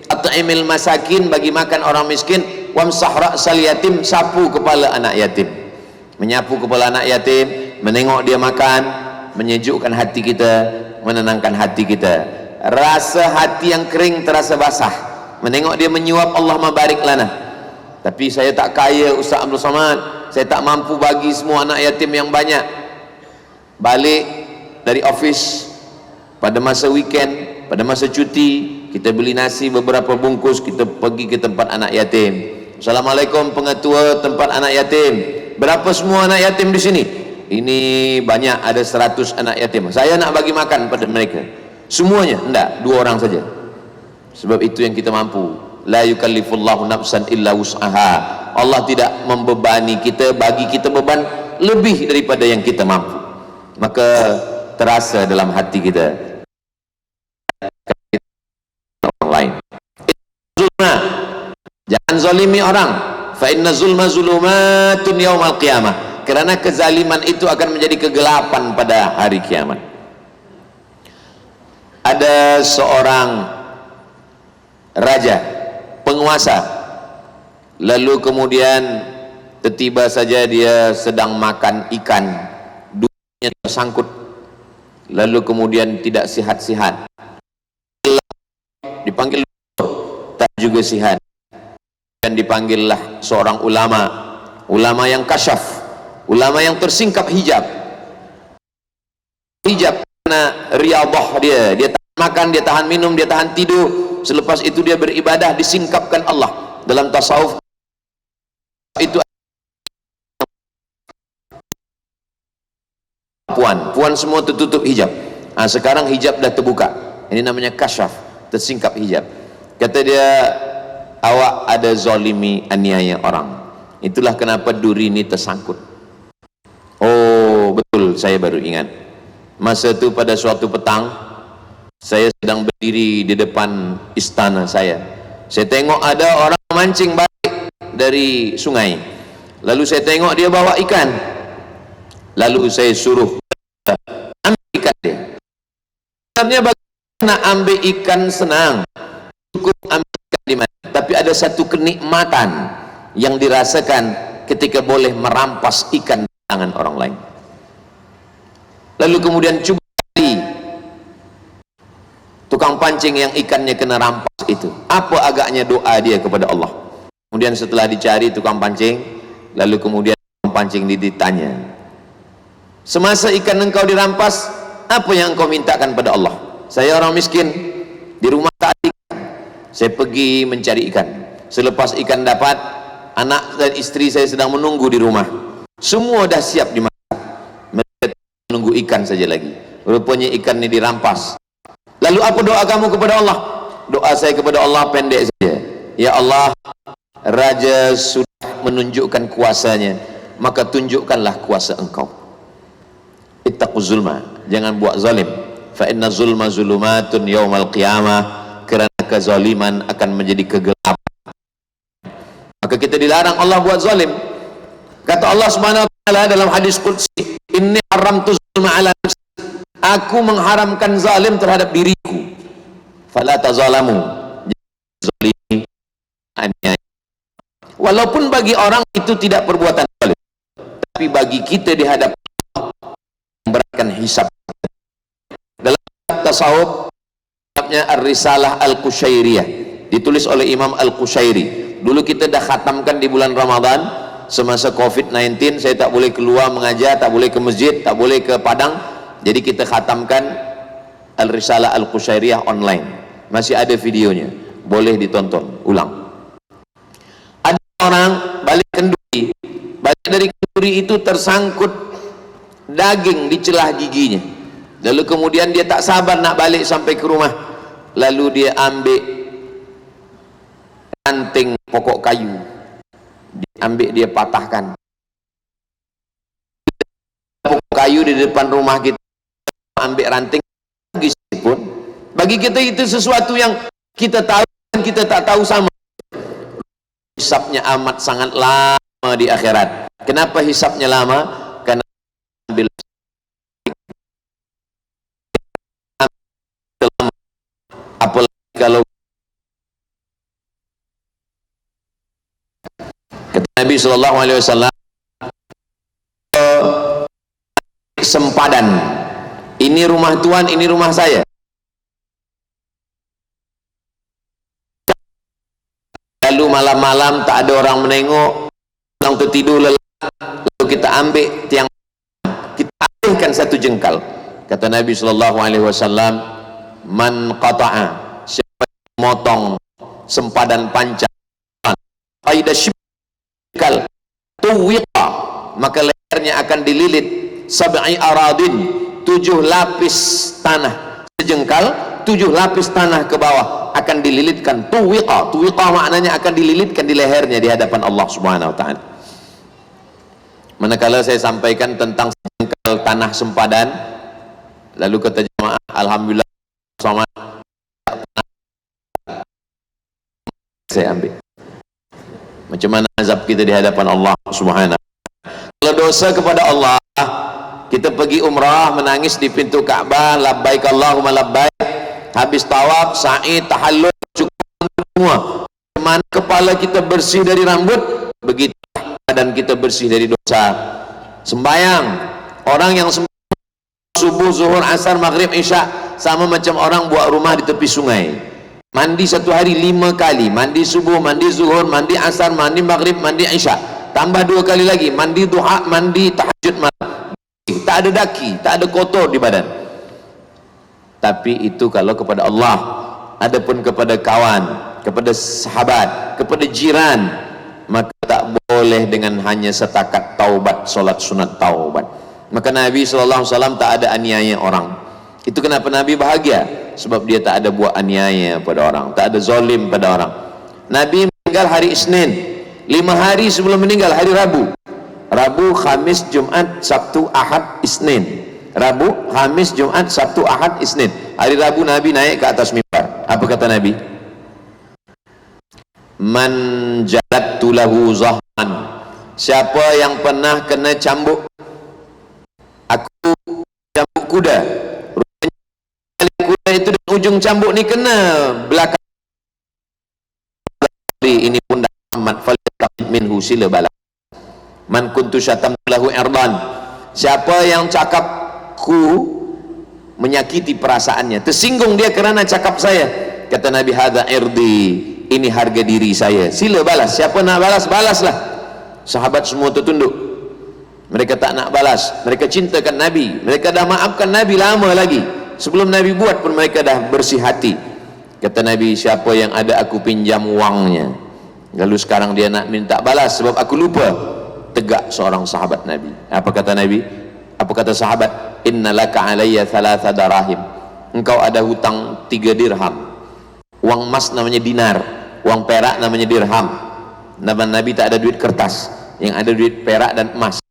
at'imil masakin, bagi makan orang miskin. Wamsah ra'sal yatim, sapu kepala anak yatim. Menyapu kepala anak yatim, menengok dia makan, menyejukkan hati kita, menenangkan hati kita. Rasa hati yang kering terasa basah, menengok dia menyuap, Allah mabarik lana. Tapi saya tak kaya Ustaz Abdul Samad, saya tak mampu bagi semua anak yatim yang banyak. Balik dari office pada masa weekend, pada masa cuti, kita beli nasi beberapa bungkus, kita pergi ke tempat anak yatim. Assalamualaikum pengetua tempat anak yatim, berapa semua anak yatim di sini? Ini banyak, ada 100 anak yatim. Saya nak bagi makan pada mereka semuanya. Enggak, 2 orang saja. Sebab itu yang kita mampu. La yukallifullahu nafsan illa wus'aha. Allah tidak membebani kita, bagi kita beban lebih daripada yang kita mampu. Maka terasa dalam hati kita orang lain. Zulma, jangan zalimi orang. Fa inna zulma zulumatun yaumal qiyamah. Kerana kezaliman itu akan menjadi kegelapan pada hari kiamat. Ada seorang raja, penguasa, lalu kemudian tiba-tiba saja dia sedang makan ikan, dulunya tersangkut, lalu kemudian tidak sihat-sihat, dipanggil tak juga sihat, dan dipanggillah seorang ulama yang kasyaf, ulama yang tersingkap hijab karena riyadhah dia tahan makan, dia tahan minum, dia tahan tidur. Selepas itu dia beribadah, disingkapkan Allah. Dalam tasawuf itu puan semua tertutup hijab. Sekarang hijab dah terbuka, ini namanya kasyaf, tersingkap hijab. Kata dia, awak ada zalimi, aniaya orang, itulah kenapa duri ini tersangkut. Oh betul, saya baru ingat. Masa itu pada suatu petang, saya sedang berdiri di depan istana saya tengok ada orang mancing balik dari sungai. Lalu saya tengok dia bawa ikan, lalu saya suruh ambil ikan dia. Sebenarnya bagaimana nak ambil ikan senang, cukup ambil ikan di mana, tapi ada satu kenikmatan yang dirasakan ketika boleh merampas ikan di tangan orang lain. Lalu kemudian cuba cari tukang pancing yang ikannya kena rampas itu, apa agaknya doa dia kepada Allah. Kemudian setelah dicari tukang pancing, lalu kemudian tukang pancing ditanya, semasa ikan engkau dirampas, apa yang engkau mintakan pada Allah? Saya orang miskin, di rumah tak ada ikan, saya pergi mencari ikan. Selepas ikan dapat, anak dan istri saya sedang menunggu di rumah, semua dah siap dimasak, mereka menunggu ikan saja lagi. Rupanya ikan ini dirampas. Lalu apa doa kamu kepada Allah? Doa saya kepada Allah pendek saja, ya Allah, Raja sudah menunjukkan kuasanya, maka tunjukkanlah kuasa engkau. Ittaquz zulma, jangan buat zalim. Fa inna zulma zulumatun yaumal qiyamah, kerana kezaliman akan menjadi kegelapan. Maka kita dilarang Allah buat zalim. Kata Allah Subhanahu wa taala dalam hadis qudsi, inni haramtu zulma ala nafsi, aku mengharamkan zalim terhadap diriku. Fala tazalamu, zalim aniaya. Walaupun bagi orang itu tidak perbuatan zalim, tapi bagi kita di hadapan Allah memberatkan hisab. Dalam tasawuf, kitabnya Ar-Risalah Al-Qushairiyah, ditulis oleh Imam Al-Qushairi. Dulu kita dah khatamkan di bulan Ramadan semasa COVID-19. Saya tak boleh keluar mengajar, tak boleh ke masjid, tak boleh ke padang, jadi kita khatamkan Al-Risalah Al-Qushairiyah online. Masih ada videonya, boleh ditonton ulang. Ada orang balik kenduri, balik dari kenduri itu tersangkut daging di celah giginya. Lalu kemudian dia tak sabar nak balik sampai ke rumah, lalu dia ambil ranting pokok kayu, dia patahkan pokok kayu di depan rumah kita, ambil ranting pun. Bagi kita itu sesuatu yang kita tahu dan kita tak tahu sama. Hisabnya amat sangat lama di akhirat. Kenapa hisabnya lama? Karena ambil apalagi kalau kata Nabi SAW, sempadan, ini rumah Tuhan, ini rumah saya. Lalu malam-malam tak ada orang menengok, orang tertidur lelah, lalu kita ambil tiang, kita ambilkan satu jengkal. Kata Nabi SAW, man qata'a, siapa yang memotong sempadan panjang qaida syibkal tuwiqa, maka lehernya akan dililit sab'i aradin, 7 lapis tanah, sejengkal 7 lapis tanah ke bawah akan dililitkan. Tuwiqa, tuwiqa maknanya akan dililitkan di lehernya di hadapan Allah Subhanahu wa taala. Manakala saya sampaikan tentang sejengkal tanah sempadan, lalu kata jemaah, alhamdulillah sama saya ambil. Macam mana azab kita di hadapan Allah Subhanahu. Kalau dosa kepada Allah, kita pergi umrah, menangis di pintu Ka'bah, labbaik Allahumma labbaik, habis tawaf, sa'i, tahallul, cukup semua. Mana kepala kita bersih dari rambut, begitu badan kita bersih dari dosa. Sembayang, orang yang subuh, zuhur, asar, maghrib, isya, sama macam orang buat rumah di tepi sungai. Mandi satu hari 5 kali, mandi subuh, mandi zuhur, mandi asar, mandi maghrib, mandi isya, tambah 2 kali lagi, mandi duha, mandi tahajud malam. Tak ada daki, tak ada kotor di badan. Tapi itu kalau kepada Allah. Adapun kepada kawan, kepada sahabat, kepada jiran, maka tak boleh dengan hanya setakat taubat, solat sunat taubat. Maka Nabi SAW tak ada aniaya orang. Itu kenapa Nabi bahagia, sebab dia tak ada buat aniaya pada orang, tak ada zalim pada orang. Nabi meninggal hari Isnin, 5 hari sebelum meninggal hari Rabu. Rabu, Khamis, Jumat, Sabtu, Ahad, Isnin. Rabu, Khamis, Jumat, Sabtu, Ahad, Isnin. Hari Rabu Nabi naik ke atas mimbar. Apa kata Nabi? Man jalattu lahu zahman, siapa yang pernah kena cambuk aku, cambuk kuda, rupanya kuda itu dan ujung cambuk ni kena belakang ini pundak Muhammad, falyataqid minhu, sila balas. Man kuntu syatam lahu irdan, siapa yang cakapku menyakiti perasaannya, tersinggung dia kerana cakap saya, kata Nabi, hadza irdi, ini harga diri saya, sila balas. Siapa nak balas, balaslah. Sahabat semua tertunduk, mereka tak nak balas, mereka cintakan Nabi, mereka dah maafkan Nabi lama lagi, sebelum Nabi buat pun mereka dah bersih hati. Kata Nabi, siapa yang ada aku pinjam wangnya, lalu sekarang dia nak minta balas sebab aku lupa. Tegak seorang sahabat Nabi. Apa kata Nabi? Apa kata sahabat? Innalaka alayya thalatha darahim, engkau ada hutang 3 dirham. Uang emas namanya dinar, uang perak namanya dirham. Nama Nabi tak ada duit kertas, yang ada duit perak dan emas.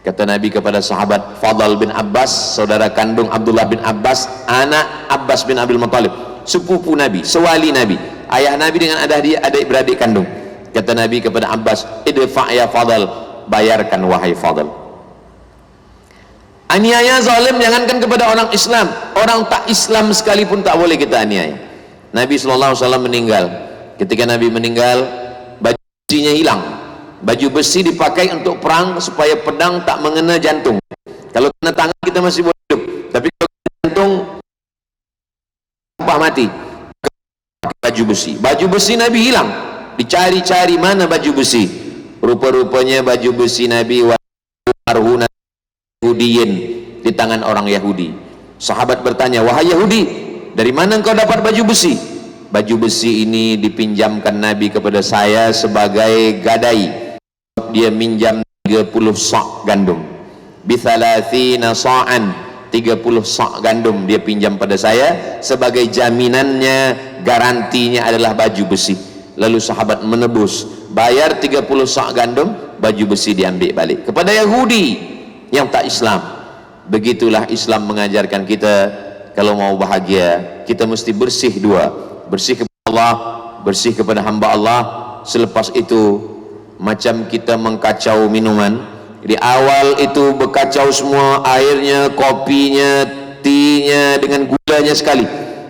Kata Nabi kepada sahabat Fadl bin Abbas, saudara kandung Abdullah bin Abbas, anak Abbas bin Abdul Muttalib, sepupu Nabi, sewali Nabi, ayah Nabi dengan adik-beradik kandung. Kata Nabi kepada Abbas, idfa' ya Fadl, bayarkan wahai Fadl. Aniaya zalim jangankan kepada orang Islam, orang tak Islam sekalipun tak boleh kita aniaya. Nabi SAW meninggal. Ketika Nabi meninggal, baju besinya hilang. Baju besi dipakai untuk perang supaya pedang tak mengena jantung. Kalau kena tangan kita masih boleh hidup, tapi kalau kena jantung mati. Baju besi, baju besi Nabi hilang. Dicari-cari mana baju besi. Rupa-rupanya baju besi Nabi warhuna Yahudiyin, di tangan orang Yahudi. Sahabat bertanya, wahai Yahudi, dari mana engkau dapat baju besi? Baju besi ini dipinjamkan Nabi kepada saya sebagai gadai. Dia minjam 30 sak gandum. Bithalathina sa'an, 30 sak gandum dia pinjam pada saya sebagai jaminannya, garantinya adalah baju besi. Lalu sahabat menebus, bayar 30 sak gandum, baju besi diambil balik kepada Yahudi yang tak Islam. Begitulah Islam mengajarkan kita, kalau mau bahagia kita mesti bersih dua, bersih kepada Allah, bersih kepada hamba Allah. Selepas itu macam kita mengkacau minuman, di awal itu berkacau semua, airnya, kopinya, teanya dengan gulanya sekali,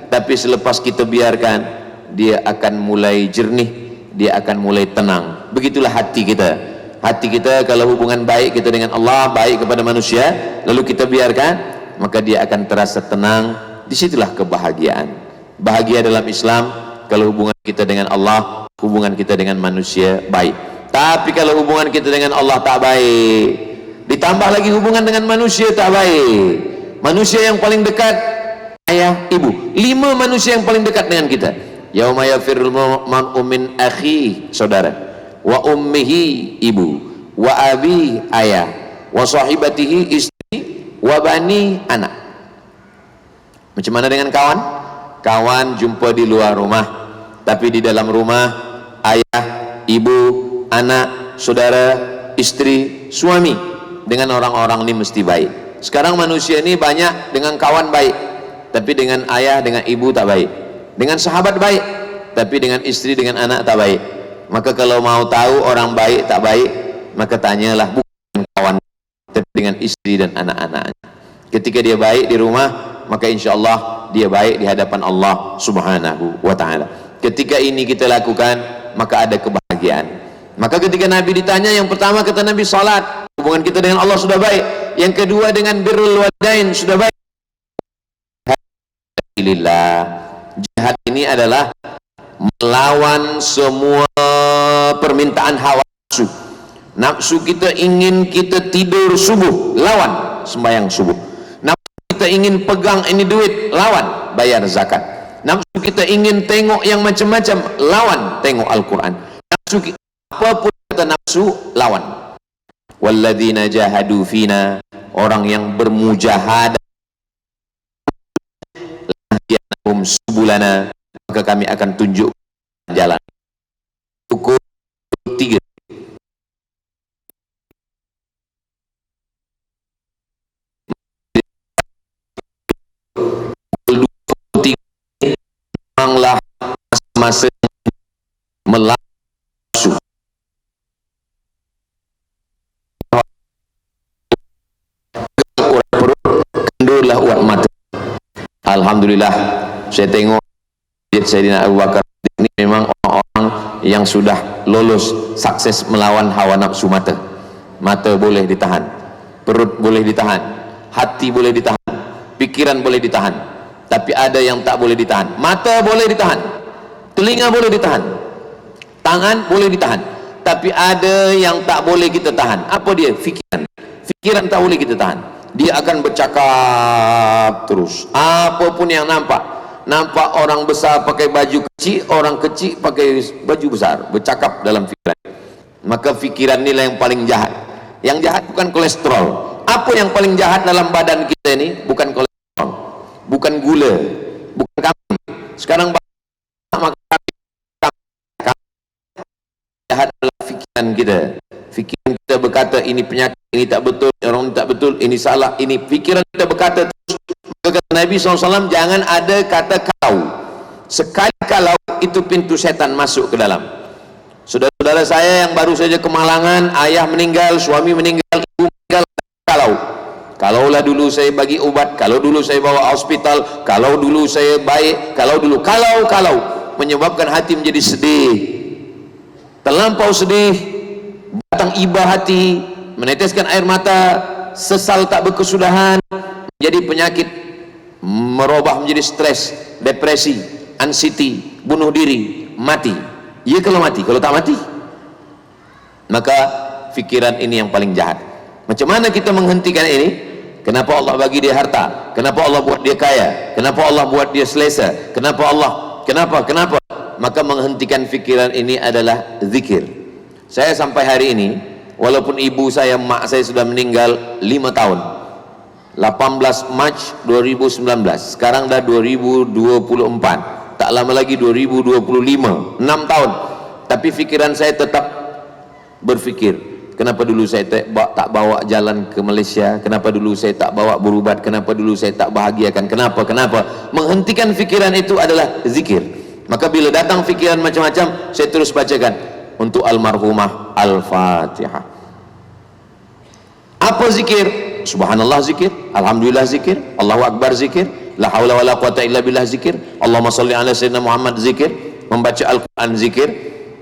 tapi selepas kita biarkan, dia akan mulai jernih, dia akan mulai tenang. Begitulah hati kita. Hati kita kalau hubungan baik kita dengan Allah, baik kepada manusia, lalu kita biarkan, maka dia akan terasa tenang. Disitulah kebahagiaan. Bahagia dalam Islam kalau hubungan kita dengan Allah, hubungan kita dengan manusia baik. Tapi kalau hubungan kita dengan Allah tak baik, ditambah lagi hubungan dengan manusia tak baik. Manusia yang paling dekat, ayah, ibu. 5 manusia yang paling dekat dengan kita. Yauma yafirul mar'u min akhi, saudara, wa ummihi, ibu, wa abi, ayah, wa sahibatihi, istri, wa bani, anak. Macam mana dengan kawan? Kawan jumpa di luar rumah, tapi di dalam rumah ayah, ibu, anak, saudara, istri, suami, dengan orang-orang ini mesti baik. Sekarang manusia ini banyak dengan kawan baik, tapi dengan ayah, dengan ibu tak baik. Dengan sahabat baik, tapi dengan istri, dengan anak tak baik. Maka kalau mau tahu orang baik tak baik, maka tanyalah bukan kawan, tapi dengan istri dan anak-anaknya. Ketika dia baik di rumah, maka insya Allah dia baik di hadapan Allah Subhanahu wa ta'ala. Ketika ini kita lakukan, maka ada kebahagiaan. Maka ketika Nabi ditanya, yang pertama kata Nabi, salat, hubungan kita dengan Allah sudah baik. Yang kedua dengan birrul walidain sudah baik. Alhamdulillah. Jihad ini adalah melawan semua permintaan hawa nafsu. Nafsu kita ingin kita tidur subuh, lawan sembahyang subuh. Nafsu kita ingin pegang ini duit, lawan bayar zakat. Nafsu kita ingin tengok yang macam-macam, lawan tengok Al-Quran. Nafsu kita, apapun kata nafsu, lawan. walladzina jahadu fina, orang yang bermujahadah lahdiyannahum subulana, maka kami akan tunjuk jalan. Pukul 3 memanglah masa melasu kendurlah uat mata. Alhamdulillah, saya tengok Sayyidina Abu Bakar ini memang orang-orang yang sudah lolos, sukses melawan hawa nafsu mata. Mata boleh ditahan, perut boleh ditahan, hati boleh ditahan, pikiran boleh ditahan, tapi ada yang tak boleh ditahan. Mata boleh ditahan, telinga boleh ditahan, tangan boleh ditahan, tapi ada yang tak boleh kita tahan. Apa dia? Fikiran. Fikiran tak boleh kita tahan. Dia akan bercakap terus, apapun yang nampak orang besar pakai baju kecil, orang kecil pakai baju besar, bercakap dalam fikiran. Maka fikiran inilah yang paling jahat. Yang jahat bukan kolesterol. Apa yang paling jahat dalam badan kita ini? Bukan kolesterol, bukan gula, bukan kambing. Sekarang makan jahat adalah fikiran kita. Fikiran kita berkata ini penyakit, ini tak betul, orang ini tak betul, ini salah, ini. Fikiran kita berkata terus. Kata Nabi SAW, jangan ada kata kalau. Sekali kalau, itu pintu setan masuk ke dalam. Saudara-saudara saya yang baru saja kemalangan, ayah meninggal, suami meninggal, ibu meninggal, kalaulah dulu saya bagi obat, kalau dulu saya bawa hospital, kalau dulu saya baik, kalau menyebabkan hati menjadi sedih, terlampau sedih, datang iba hati, meneteskan air mata, sesal tak berkesudahan, menjadi penyakit, merubah menjadi stres, depresi, anxiety, bunuh diri, mati. Ya kalau mati, kalau tak mati, maka fikiran ini yang paling jahat. Macam mana kita menghentikan ini? Kenapa Allah bagi dia harta? Kenapa Allah buat dia kaya? Kenapa Allah buat dia selesa? Kenapa? Maka menghentikan fikiran ini adalah zikir. Saya sampai hari ini, walaupun ibu saya, mak saya sudah meninggal 5 tahun, 18 Mac 2019, sekarang dah 2024, tak lama lagi 2025, 6 tahun, tapi fikiran saya tetap berfikir, kenapa dulu saya tak bawa jalan ke Malaysia, kenapa dulu saya tak bawa berubat, kenapa dulu saya tak bahagiakan, kenapa. Menghentikan fikiran itu adalah zikir. Maka bila datang fikiran macam-macam, saya terus bacakan untuk almarhumah Al-Fatihah. Apa zikir? Subhanallah zikir, Alhamdulillah zikir, Allahu Akbar zikir, la haula wala quwata illa billah zikir, Allahumma salli ala sayyidina Muhammad zikir, membaca Al-Quran zikir.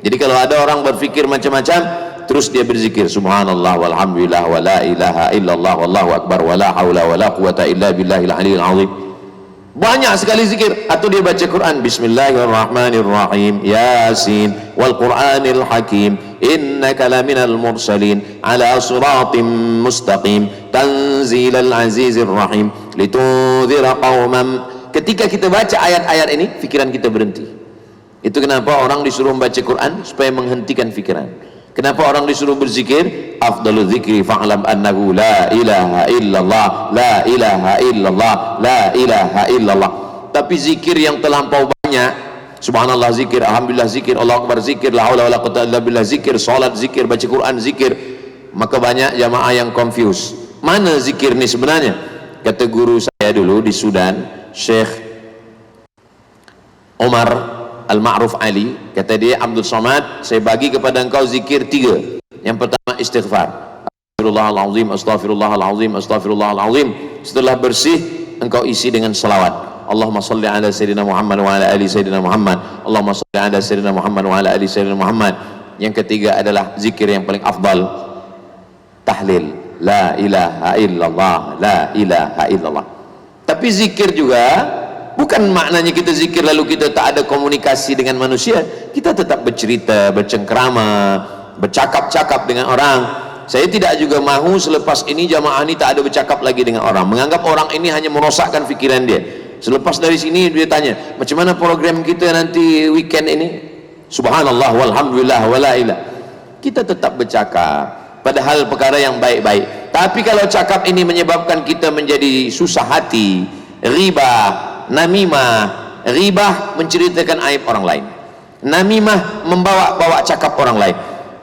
Jadi kalau ada orang berfikir macam-macam, terus dia berzikir subhanallah walhamdulillah wa la ilaha illallah wallahu akbar wa la haula wala quwata illa billahil aliyil azim. Banyak sekali zikir. Atau dia baca Quran, bismillahirrahmanirrahim, yasin wal qur'anil hakim, innaka laminal mursalin ala siratim mustaqim tanzilal azizir rahim litunzira qauman. Ketika kita baca ayat-ayat ini, fikiran kita berhenti. Itu kenapa orang disuruh membaca Quran, supaya menghentikan fikiran. Kenapa orang disuruh berzikir? Afdalu dzikri fa'lam annahu la ilaha illallah, la ilaha illallah, la ilaha illallah. Tapi zikir yang terlampau banyak, subhanallah zikir, alhamdulillah zikir, Allahu akbar zikir, la haula wala quwwata illa billah zikir, salat zikir, baca Quran zikir, maka banyak jamaah yang confuse. Mana zikir ni sebenarnya? Kata guru saya dulu di Sudan, Syekh Omar Al-Ma'ruf Ali, kata dia, Abdul Somad, saya bagi kepada engkau zikir 3. Yang pertama istighfar, astaghfirullahalazim, astaghfirullahalazim, astaghfirullahalazim. Setelah bersih, engkau isi dengan salawat, Allahumma salli ala sayyidina Muhammad wa ala ali sayyidina Muhammad, Allahumma salli ala sayyidina Muhammad wa ala ali sayyidina Muhammad. Yang ketiga adalah zikir yang paling afdal, tahlil, la ilaha illallah, la ilaha illallah. Tapi zikir juga bukan maknanya kita zikir lalu kita tak ada komunikasi dengan manusia. Kita tetap bercerita, bercengkrama, bercakap-cakap dengan orang. Saya tidak juga mahu selepas ini jamaah ini tak ada bercakap lagi dengan orang, menganggap orang ini hanya merosakkan fikiran dia. Selepas dari sini dia tanya, macam mana program kita nanti weekend ini? Subhanallah walhamdulillah wala ilah. Kita tetap bercakap. padahal perkara yang baik-baik. Tapi kalau cakap ini menyebabkan kita menjadi susah hati, ribah, namimah. Ribah menceritakan aib orang lain, namimah membawa-bawa cakap orang lain.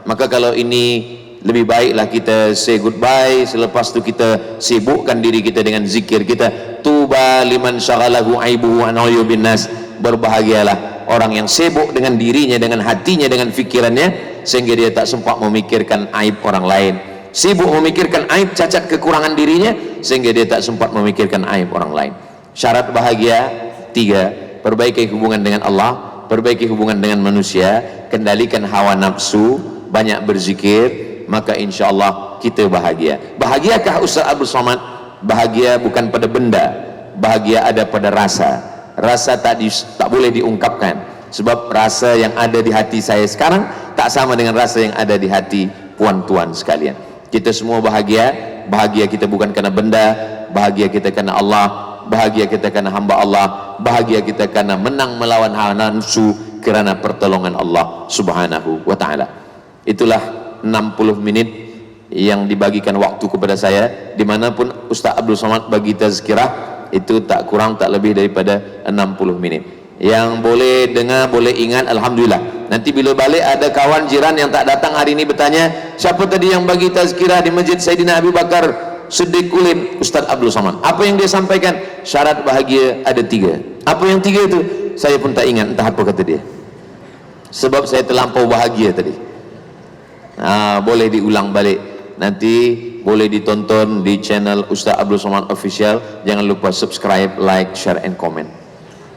Maka kalau ini lebih baiklah kita say goodbye, selepas tu kita sibukkan diri kita dengan zikir kita. Tuba liman syaghalahu aibuhu an uyubin nas. Berbahagialah orang yang sibuk dengan dirinya, dengan hatinya, dengan fikirannya, sehingga dia tak sempat memikirkan aib orang lain. Sibuk memikirkan aib, cacat, kekurangan dirinya, sehingga dia tak sempat memikirkan aib orang lain. Syarat bahagia 3: perbaiki hubungan dengan Allah, perbaiki hubungan dengan manusia, kendalikan hawa nafsu, banyak berzikir, maka insya Allah kita bahagia. Bahagiakah Ustaz Abdul Somad? Bahagia bukan pada benda, bahagia ada pada rasa. Rasa tak boleh diungkapkan, sebab rasa yang ada di hati saya sekarang tak sama dengan rasa yang ada di hati puan-tuan sekalian. Kita semua bahagia. Bahagia kita bukan karena benda, bahagia kita karena Allah, bahagia kita karena hamba Allah, bahagia kita karena menang melawan hawa nafsu kerana pertolongan Allah subhanahu wa ta'ala. Itulah 60 menit yang dibagikan waktu kepada saya. Dimanapun Ustaz Abdul Somad bagi tazkirah, itu tak kurang tak lebih daripada 60 menit. Yang boleh dengar, boleh ingat, alhamdulillah. Nanti bila balik ada kawan jiran yang tak datang hari ini bertanya, siapa tadi yang bagi tazkirah di Masjid Saidina Abu Bakar Siddiq Kulim? Ustaz Abdul Somad. Apa yang dia sampaikan? Syarat bahagia ada 3. Apa yang 3 itu? Saya pun tak ingat, entah apa kata dia, sebab saya terlampau bahagia tadi. Boleh diulang balik, nanti boleh ditonton di channel Ustaz Abdul Somad Official. Jangan lupa subscribe, like, share and comment,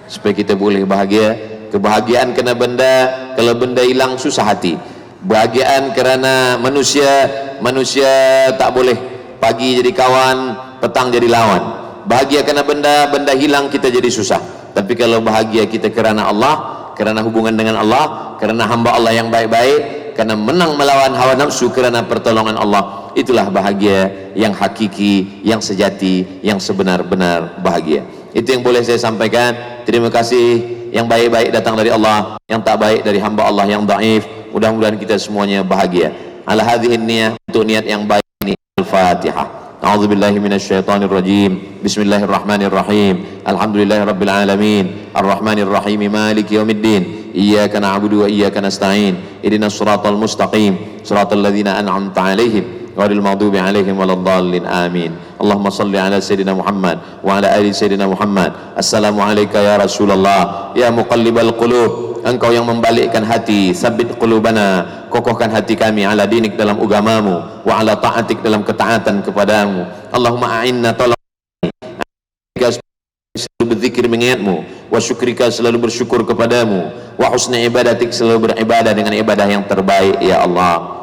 supaya kita boleh bahagia. Kebahagiaan kerana benda, kalau benda hilang susah hati. Bahagiaan kerana manusia, manusia tak boleh pagi jadi kawan, petang jadi lawan. Bahagia kerana benda, benda hilang kita jadi susah. Tapi kalau bahagia kita kerana Allah, kerana hubungan dengan Allah, kerana hamba Allah yang baik-baik, kerana menang melawan hawa nafsu, kerana pertolongan Allah, itulah bahagia yang hakiki, yang sejati, yang sebenar-benar bahagia. Itu yang boleh saya sampaikan. Terima kasih. Yang baik-baik datang dari Allah, yang tak baik dari hamba Allah yang dhaif. Mudah-mudahan kita semuanya bahagia. Ala hadhihi niyah, untuk niat yang baik ini. Al-Fatihah. A'udzubillahi minasyaitonir rajim. Bismillahirrahmanirrahim. Alhamdulillahirabbil alamin. Arrahmanir rahim. Maliki yaumiddin. Iyyaka na'budu wa iyyaka nasta'in. Ihdinas siratal mustaqim. Siratal ladzina an'amta 'alaihim ghairil maghdubi 'alaihim waladdallin. Amin. Allahumma salli ala sayyidina Muhammad wa ala ali sayyidina Muhammad. Assalamu alayka ya Rasulullah, ya muqallibal qulub. Engkau yang membalikkan hati, sabit qulubana, kokohkan hati kami ala dinik dalam agamamu, wa ala ta'atik dalam ketaatan kepadamu. Allahumma a'inna, tolong selalu berzikir mengingatmu, wa syukrika selalu bersyukur kepadamu, wa husni ibadatik selalu beribadah dengan ibadah yang terbaik ya Allah.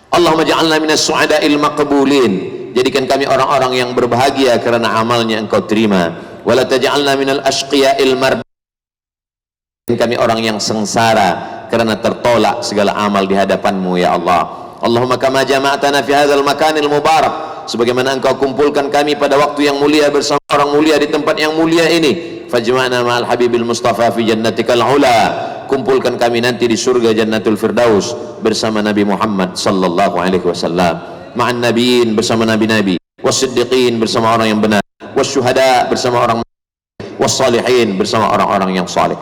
Allahumma ja'alna minas su'ada'il maqbulin, jadikan kami orang-orang yang berbahagia kerana amalnya engkau terima. Wala taj'alna minal ashqiya'il mardin, kami orang yang sengsara kerana tertolak segala amal di hadapanmu ya Allah. Allahumma kama jama'tana fi hadzal makanil mubarak, sebagaimana engkau kumpulkan kami pada waktu yang mulia bersama orang mulia di tempat yang mulia ini, fajma'na ma'al habibil mustafa fi jannatikal ula, kumpulkan kami nanti di surga Jannatul Firdaus bersama Nabi Muhammad sallallahu alaihi wasallam, ma'an nabiyyin bersama nabi-nabi, was-siddiqin bersama orang yang benar, was-syuhada bersama orang, was-salihin bersama orang-orang yang saleh.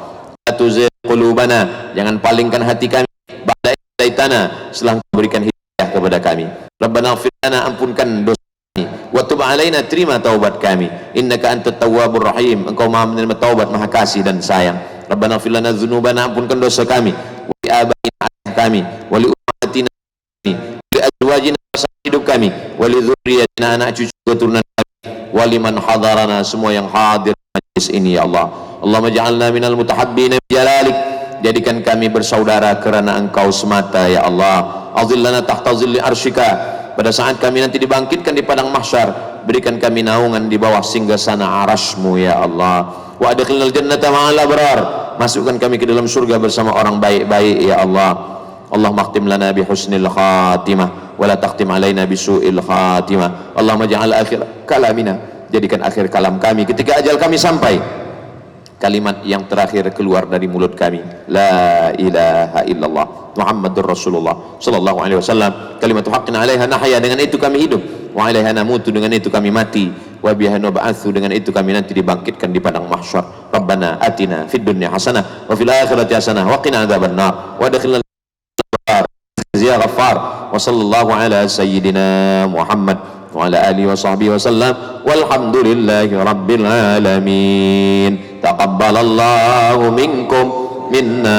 La tuzigh qulubana, jangan palingkan hati kami, ba'da idh hadaitana, setelah Engkau berikan hidayah kepada kami. Rabbana ighfir lana, ampunkan dosa kami, wa tub alaina, terima taubat kami, innaka antat tawwabur rahim, Engkau Maha menerima taubat, Maha kasih dan sayang. Rabbana ighfir lana dzunubana, ampunkan dosa kami, wa li abaina, ayah kami, wa li ummatina, wa li azwajina, pasangan hidup kami, wa li dzurriyyatina, anak cucu keturunan kami, wa liman hadarana, semua yang hadir majlis ini ya Allah. Allahumma ja'alna minal mutahabbina bijalalik, jadikan kami bersaudara kerana Engkau semata ya Allah. Azillana tahta zilli arsyika, pada saat kami nanti dibangkitkan di padang mahsyar, berikan kami naungan di bawah singgasana arasy-Mu ya Allah. Wa adkhilnal jannata ma'al abrar, masukkan kami ke dalam surga bersama orang baik-baik ya Allah. Allahumma khtim lana bi husnil khatimah wa la takhtim alaina bi su'il khatimah. Allahumma ja'al akhir kalamina, jadikan akhir kalam kami ketika ajal kami sampai, kalimat yang terakhir keluar dari mulut kami, la ilaha illallah Muhammadur Rasulullah sallallahu alaihi wasallam, kalimatu haqqin 'alaiha nahya, dengan itu kami hidup, wa 'alaiha namutu, dengan itu kami mati, wa biha nub'atsu, dengan itu kami nanti dibangkitkan di padang mahsyar. Rabbana atina fid dunya hasanah wa fil akhirati hasanah wa qina adzabannar wa adkhilna ya ghaffar. Wa sallallahu ala sayyidina Muhammad wa ala alihi wa sahbihi wa sallam, walhamdulillahi rabbil alamin. Taqabbalallahu minkum minna